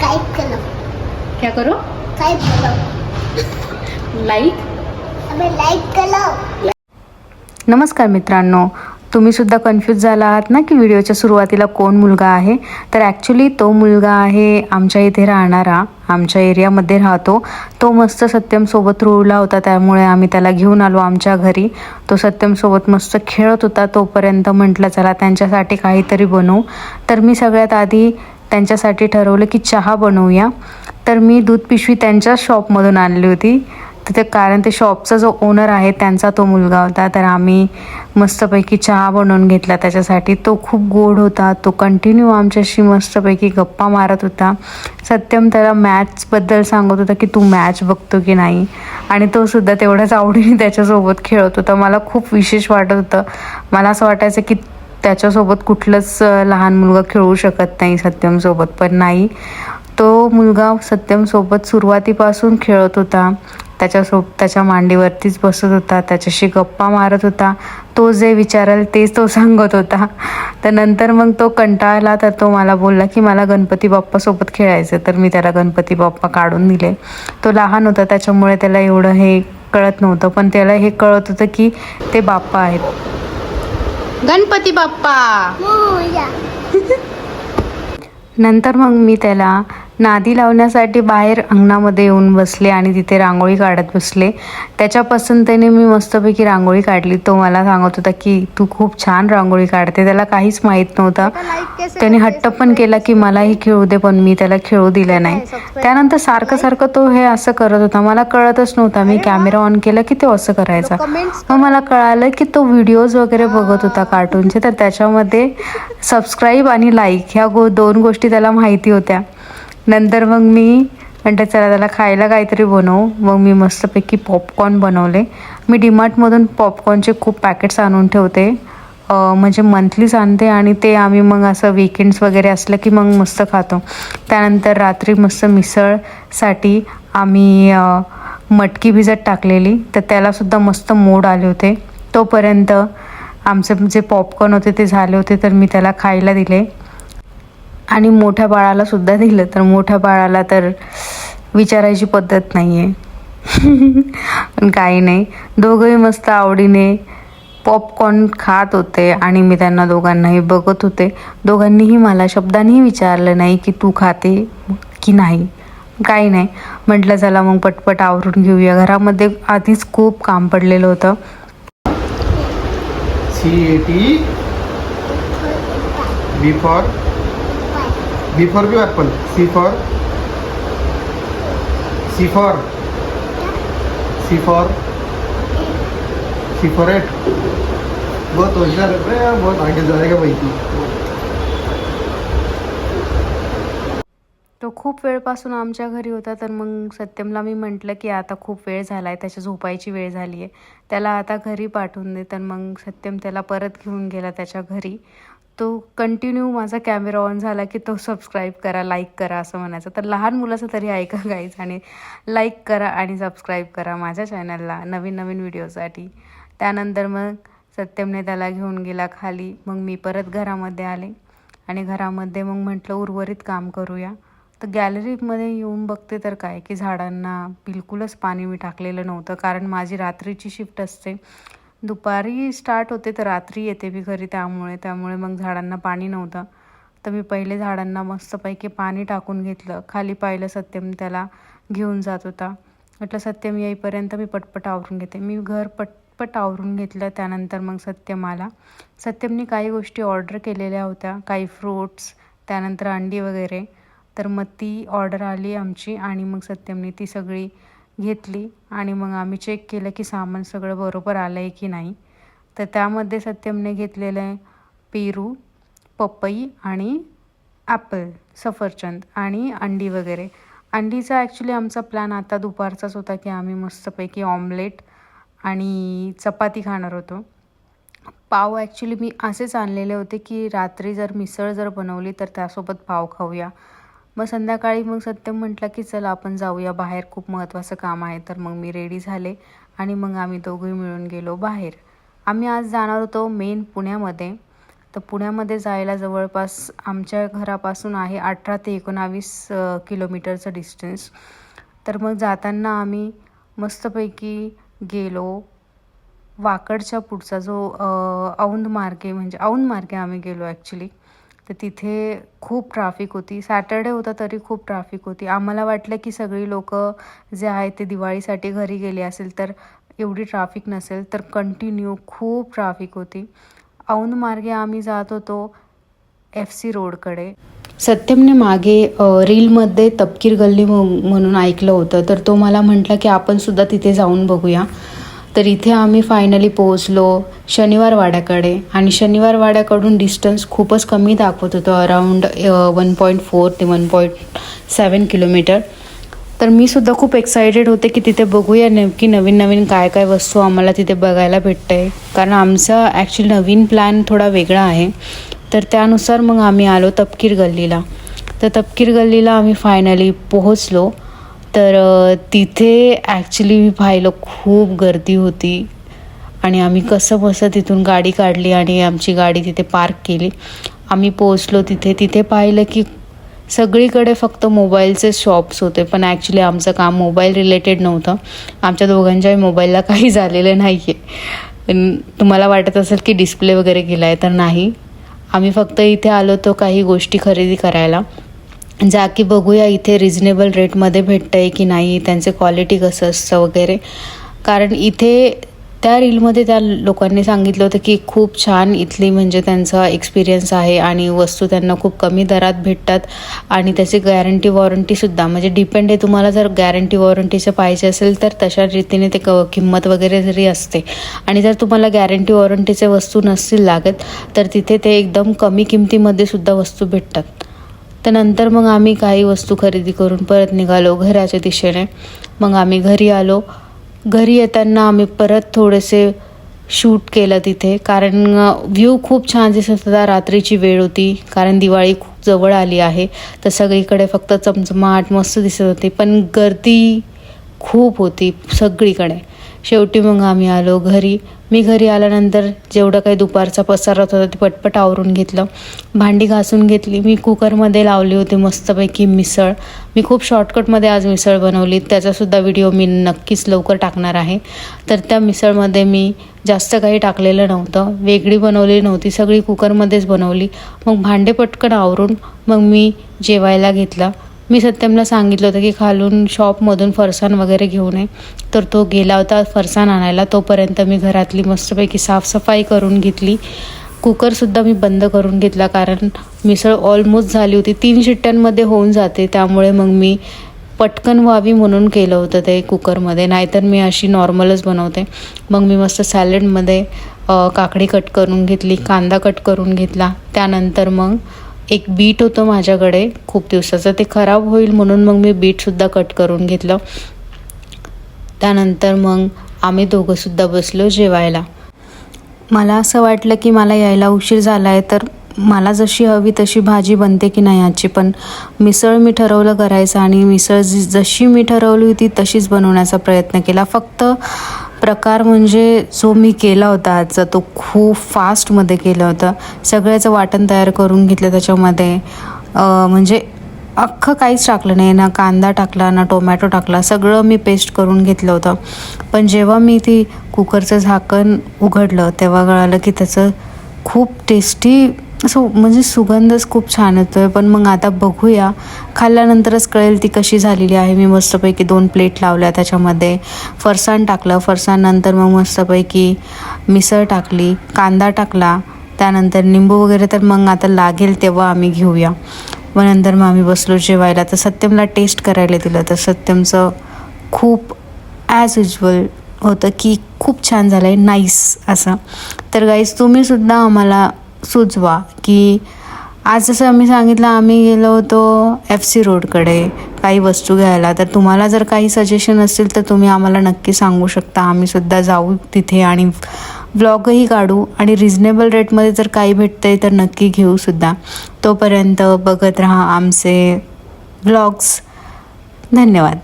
Type करो। क्या करो? टाइप करो। लाईक. अबे लाइक करो। नमस्कार मित्रांनो, तुम्ही सुद्धा कन्फ्यूज झाला आहात ना की व्हिडिओच्या सुरुवातीला कोण मुलगा आहे. तर ॲक्च्युली तो मुलगा आहे आमच्या इथे राहणारा, आमच्या एरियामध्ये राहतो. तो मस्त सत्यमसोबत रुळला होता, त्यामुळे आम्ही त्याला घेऊन आलो आमच्या घरी. तो सत्यमसोबत मस्त खेळत होता. तोपर्यंत म्हटलं चला त्यांच्यासाठी काहीतरी बनवू. तर मी सगळ्यात आधी त्यांच्यासाठी ठरवलं की चहा बनवूया. तर मी दूध पिशवी त्यांच्याच शॉपमधून आणली होती. तर कारण ते शॉपचा जो ओनर आहे त्यांचा तो मुलगा होता. तर आम्ही मस्तपैकी चहा बनवून घेतला त्याच्यासाठी. तो खूप गोड होता. तो कंटिन्यू आमच्याशी मस्तपैकी गप्पा मारत होता. सत्यम त्याला मॅचबद्दल सांगत होता की तू मॅच बघतो की नाही, आणि तो सुद्धा तेवढ्याच आवडीने त्याच्यासोबत खेळत होता. मला खूप विशेष वाटत होतं. मला असं वाटायचं की त्याच्यासोबत कुठलंच लहान मुलगा खेळू शकत नाही सत्यमसोबत, पण नाही, तो मुलगा सत्यमसोबत सुरुवातीपासून खेळत होता. त्याच्या मांडीवरतीच बसत होता, त्याच्याशी गप्पा मारत होता. तो जे विचारेल तेच तो सांगत होता. तर नंतर मग तो कंटाळला, तर तो मला बोलला की मला गणपती बाप्पासोबत खेळायचं. तर मी त्याला गणपती बाप्पा काढून दिले. तो लहान होता त्याच्यामुळे त्याला एवढं हे कळत नव्हतं, पण त्याला हे कळत होतं की ते बाप्पा आहेत. गणपती बाप्पा. मोया। नंतर मग मी त्याला नादी लावण्यासाठी बाहेर अंगणामध्ये येऊन बसले आणि तिथे रांगोळी काढत बसले. त्याच्या पसंतीने मी मस्तपैकी रांगोळी काढली. तो मला सांगत होता की तू खूप छान रांगोळी काढते. त्याला काहीच माहीत नव्हतं. त्याने हट्ट पण केला की मलाही खेळू दे, पण मी त्याला खेळू दिलं नाही. त्यानंतर सारखं तो हे असं करत होता. मला कळतच नव्हता. मी कॅमेरा ऑन केला की तो असं करायचा. मग मला कळालं की तो व्हिडिओज वगैरे बघत होता कार्टूनचे. तर त्याच्यामध्ये सबस्क्राईब आणि लाईक ह्या दोन गोष्टी त्याला माहिती होत्या. नंतर मग मी म्हटलं चला त्याला खायला काहीतरी बनवू. मग मी मस्तपैकी पॉपकॉर्न बनवले. मी डीमार्टमधून पॉपकॉर्नचे खूप पॅकेट्स आणून ठेवते, म्हणजे मंथलीच आणते, आणि ते आम्ही मग असं वीकेंड्स वगैरे असलं की मग मस्त खातो. त्यानंतर रात्री मस्त मिसळसाठी आम्ही मटकी भिजत टाकलेली, तर त्यालासुद्धा मस्त मोड आले होते. तोपर्यंत आमचे जे पॉपकॉर्न होते ते झाले होते, तर मी त्याला खायला दिले आणि मोठ्या बाळाला सुद्धा दिलं. तर मोठ्या बाळाला तर विचारायची पद्धत नाही आहे. पण काही नाही, दोघंही मस्त आवडीने पॉपकॉर्न खात होते आणि मी त्यांना दोघांनाही बघत होते. दोघांनीही मला शब्दांनीही विचारलं नाही की तू खाते की नाही. काही नाही, म्हटलं चला मग पटपट आवरून घेऊया. घरामध्ये आधीच खूप काम पडलेलं होतं. CAT B for apple. C for it. बहुत होशियार है, बहुत आगे जाएगा भाई तू. तो खूप वेळपासून आमच्या घरी होता. तर मग सत्यमला मी म्हटलं की आता खूप वेळ झाला आहे, त्याच्या झोपायची वेळ झाली आहे, त्याला आता घरी पाठवून दे. तर मग सत्यम त्याला परत घेऊन गेला त्याच्या घरी. तो कंटिन्यू माझा कॅमेरा ऑन झाला की तो सबस्क्राईब करा, लाईक करा असं म्हणायचं. तर लहान मुलाचं तरी ऐका गाईज, आणि लाईक करा आणि सबस्क्राईब करा माझ्या चॅनलला नवीन नवीन व्हिडिओसाठी. त्यानंतर मग सत्यमने त्याला घेऊन गेला खाली. मग मी परत घरामध्ये आले आणि घरामध्ये मग म्हटलं उर्वरित काम करूया. तर गॅलरीमध्ये येऊन बघते तर काय की झाडांना बिलकुलच पाणी मी टाकलेलं नव्हतं, कारण माझी रात्रीची शिफ्ट असते. दुपारी स्टार्ट होते तर रात्री येते मी घरी, त्यामुळे मग झाडांना पाणी नव्हतं. तर मी पहिले झाडांना मस्तपैकी पाणी टाकून घेतलं. खाली पाहिलं सत्यम त्याला घेऊन जात होता. म्हटलं सत्यम येईपर्यंत मी पटपट आवरून घेते. मी घर पटपट आवरून घेतलं. त्यानंतर मग सत्यम आला. सत्यमने काही गोष्टी ऑर्डर केलेल्या होत्या, काही फ्रूट्स, त्यानंतर अंडी वगैरे. तर मग ती ऑर्डर आली आमची आणि मग सत्यमने ती सगळी घेतली आणि मग आम्ही चेक केलं की सामान सगळं बरोबर आलं आहे की नाही. तर त्यामध्ये सत्यमने घेतलेलं आहे पेरू, पपई आणि ॲपल, सफरचंद आणि अंडी वगैरे. अंडीचा ॲक्च्युली आमचा प्लॅन आता दुपारचाच होता की आम्ही मस्तपैकी ऑमलेट आणि चपाती खाणार होतो. पाव ॲक्च्युली मी असेच आणलेले होते की रात्री जर मिसळ जर बनवली तर त्यासोबत पाव खाऊया. मग संध्याकाळी मग सत्यम म्हटलं की चला आपण जाऊया बाहेर, खूप महत्त्वाचं काम आहे. तर मग मी रेडी झाले आणि मग आम्ही दोघंही मिळून गेलो बाहेर. आम्ही आज जाणार होतो मेन पुण्यामध्ये. तर पुण्यामध्ये जायला जवळपास आमच्या घरापासून आहे 18 ते 19 किलोमीटरचं डिस्टन्स. तर मग जाताना आम्ही मस्तपैकी गेलो. वाकडच्या पुढचा जो औंध मार्गे आम्ही गेलो ॲक्च्युली. तर तिथे खूप ट्रॅफिक होती. सॅटर्डे होता तरी खूप ट्रॅफिक होती. आम्हाला वाटलं की सगळी लोकं जे आहेत ते दिवाळीसाठी घरी गेली असेल तर एवढी ट्रॅफिक नसेल, तर कंटिन्यू खूप ट्रॅफिक होती. औंध मार्गे आम्ही जात होतो FC रोडकडे. सत्यमने मागे रीलमध्ये तपकीर गल्ली म्हणून ऐकलं होतं, तर तो मला म्हटला की आपण सुद्धा तिथे जाऊन बघूया. तर इथे आम्ही फायनली पोहोचलो शनिवार वाड्याकडे. आणि शनिवार वाड्याकडून डिस्टन्स खूपच कमी दाखवत होतं, अराऊंड 1.4 ते 1.7 किलोमीटर. तर मी सुद्धा खूप एक्सायटेड होते की तिथे बघूया नेमकी नवीन नवीन काय काय वस्तू आम्हाला तिथे बघायला भेटतं आहे. कारण आमचा ॲक्च्युली नवीन प्लॅन थोडा वेगळा आहे. तर त्यानुसार मग आम्ही आलो तपकीर गल्लीला. तर तपकीर गल्लीला आम्ही फायनली पोहोचलो. तर तिथे ॲक्च्युली मी पाहिलं खूप गर्दी होती. आणि आम्ही कसं तिथून गाडी काढली आणि आमची गाडी तिथे पार्क केली. आम्ही पोहोचलो तिथे पाहिलं की सगळीकडे फक्त मोबाईलचे शॉप्स होते. पण ॲक्च्युली आमचं काम मोबाईल रिलेटेड नव्हतं. आमच्या दोघांच्याही मोबाईलला काही झालेलं नाही आहे. तुम्हाला वाटत असेल की डिस्प्ले वगैरे गेला आहे, तर नाही. आम्ही फक्त इथे आलो होतो काही गोष्टी खरेदी करायला. जा की बघूया इथे रिजनेबल रेटमध्ये भेटतं आहे की नाही, त्यांचे क्वालिटी कसं असतं वगैरे. कारण इथे त्या रीलमध्ये त्या लोकांनी सांगितलं होतं की खूप छान इथली म्हणजे त्यांचा एक्सपिरियन्स आहे आणि वस्तू त्यांना खूप कमी दरात भेटतात. आणि त्याची गॅरंटी वॉरंटीसुद्धा म्हणजे डिपेंड आहे, तुम्हाला जर गॅरंटी वॉरंटीचं पाहिजे असेल तर तशा रीतीने ते किंमत वगैरे जरी असते. आणि जर तुम्हाला गॅरंटी वॉरंटीचे वस्तू नसतील लागत तर तिथे ते एकदम कमी किमतीमध्ये सुद्धा वस्तू भेटतात. तर नंतर मग आम्ही काही वस्तू खरेदी करून परत निघालो घराच्या दिशेने. मग आम्ही घरी आलो. घरी येताना आम्ही परत थोडेसे शूट केलं तिथे, कारण व्ह्यू खूप छान दिसत होता. रात्रीची वेळ होती, कारण दिवाळी खूप जवळ आली आहे. तर सगळीकडे फक्त चमचमाट मस्त दिसत होती, पण गर्दी खूप होती सगळीकडे. शेवटी मग आम्ही आलो घरी. मी घरी आल्यानंतर जेवढं काही दुपारचा पसारा होता ते पटपट आवरून घेतलं. भांडी घासून घेतली. मी कुकरमध्ये लावली होती मस्तपैकी मिसळ. मी खूप शॉर्टकटमध्ये आज मिसळ बनवली. त्याचासुद्धा व्हिडिओ मी नक्कीच लवकर टाकणार आहे. तर त्या मिसळमध्ये मी जास्त काही टाकलेलं नव्हतं, वेगळी बनवली नव्हती, सगळी कुकरमध्येच बनवली. मग भांडे पटकन आवरून मग मी जेवायला घेतलं. मी सत्यमला सांगितलं होतं की खालून शॉपमधून फरसाण वगैरे घेऊन ये. तर तो गेला होता फरसाण आणायला. तोपर्यंत मी घरातली मस्तपैकी साफसफाई करून घेतली. कुकरसुद्धा मी बंद करून घेतला, कारण मिसळ ऑलमोस्ट झाली होती. 3 शिट्ट्यांमध्ये होऊन जाते, त्यामुळे मग मी पटकन व्हावी म्हणून केलं होतं ते कुकरमध्ये, नाहीतर मी अशी नॉर्मलच बनवते. मग मी मस्त सॅलडमध्ये काकडी कट करून घेतली, कांदा कट करून घेतला. त्यानंतर मग एक बीट होतं माझ्याकडे खूप दिवसाचं, ते खराब होईल म्हणून मग मी बीटसुद्धा कट करून घेतलं. त्यानंतर मग आम्ही दोघंसुद्धा बसलो जेवायला. मला असं वाटलं की मला यायला उशीर झाला आहे, तर मला जशी हवी तशी भाजी बनते की नाही याची. पण मिसळ मी ठरवलं करायचं आणि मिसळ जशी मी ठरवली होती तशीच बनवण्याचा प्रयत्न केला. फक्त प्रकार म्हणजे जो मी केला होता आजचा तो खूप फास्टमध्ये केलं होतं. सगळ्याचं वाटण तयार करून घेतलं त्याच्यामध्ये. म्हणजे अख्खं काहीच टाकलं नाही, ना कांदा टाकला ना टोमॅटो टाकला, सगळं मी पेस्ट करून घेतलं होतं. पण जेव्हा मी ती कुकरचं झाकण उघडलं तेव्हा कळालं की त्याचं खूप टेस्टी असं म्हणजे सुगंधच खूप छान येतो आहे. पण मग आता बघूया, खाल्ल्यानंतरच कळेल ती कशी झालेली आहे. मी मस्तपैकी 2 प्लेट लावल्या, त्याच्यामध्ये फरसाण टाकलं. फरसाणनंतर मग मस्तपैकी मिसळ टाकली, कांदा टाकला, त्यानंतर निंबू वगैरे तर मग आता लागेल तेव्हा आम्ही घेऊया. मग नंतर मग आम्ही बसलो जेवायला. तर सत्यमला टेस्ट करायला दिलं, तर सत्यमचं खूप ॲज युजल होतं की खूप छान झालं आहे, नाईस असं. तर गाईज तुम्हीसुद्धा आम्हाला सुचवा की आज जसं आम्ही सांगितलं आम्ही गेलो होतो FC रोडकडे काही वस्तू घ्यायला. तर तुम्हाला जर काही सजेशन असेल तर तुम्ही आम्हाला नक्की सांगू शकता. आम्हीसुद्धा जाऊ तिथे आणि व्लॉगही काढू, आणि रिजनेबल रेटमध्ये जर काही भेटतं आहे तर नक्की घेऊसुद्धा. तोपर्यंत बघत राहा आमचे व्लॉग्स. धन्यवाद.